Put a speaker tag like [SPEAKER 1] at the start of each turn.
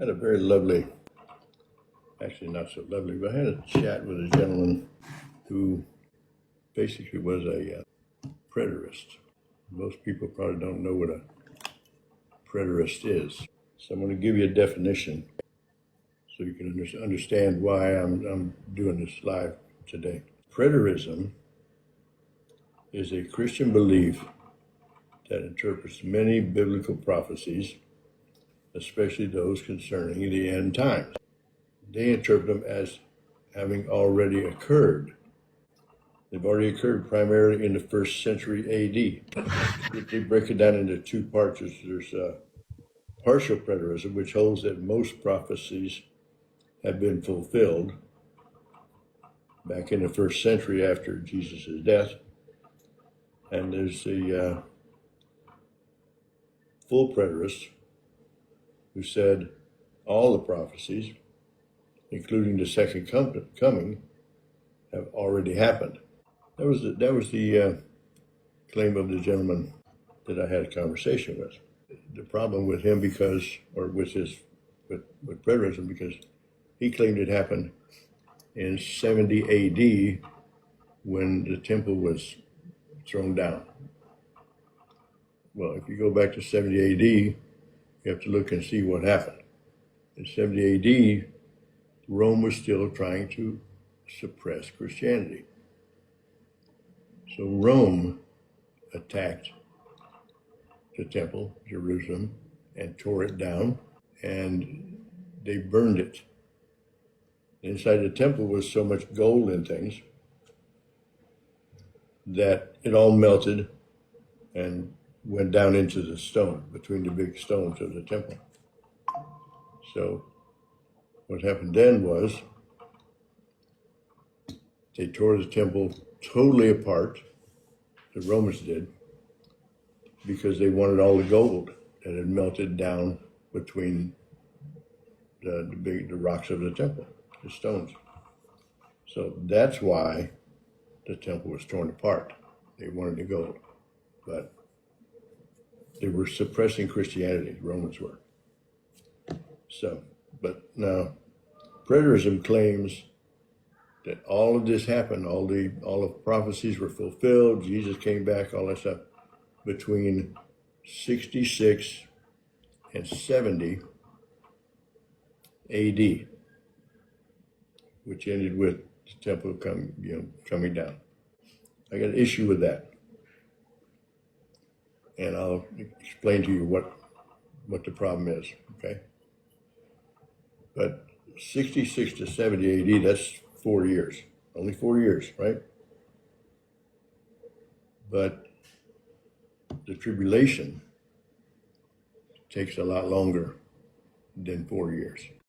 [SPEAKER 1] Had a very lovely, actually not so lovely, but I had a chat with a gentleman who basically was a preterist. Most people probably don't know what a preterist is. So I'm going to give you a definition so you can understand why I'm doing this live today. Preterism is a Christian belief that interprets many biblical prophecies, especially those concerning the end times. They interpret them as having already occurred. They've already occurred primarily in the first century AD. They break it down into two parts. There's partial preterism, which holds that most prophecies have been fulfilled back in the first century after Jesus' death. And there's the full preterists who said all the prophecies, including the second coming, have already happened. That was the claim of the gentleman that I had a conversation with. The problem with him with preterism, because he claimed it happened in 70 AD when the temple was thrown down. Well, if you go back to 70 AD, you have to look and see what happened. In 70 AD, Rome was still trying to suppress Christianity. So Rome attacked the temple, Jerusalem, and tore it down, and they burned it. Inside the temple was so much gold and things that it all melted and went down into the stone, between the big stones of the temple. So what happened then was they tore the temple totally apart, the Romans did, because they wanted all the gold that had melted down between the rocks of the temple, the stones. So that's why the temple was torn apart. They wanted the gold, but they were suppressing Christianity, the Romans were. So, but now preterism claims that all of this happened, all the prophecies were fulfilled, Jesus came back, all that stuff, between 66 and 70 AD, which ended with the temple coming down. I got an issue with that, and I'll explain to you what the problem is. Okay, but 66 to 70 AD, that's 4 years, only 4 years, right? But the tribulation takes a lot longer than 4 years.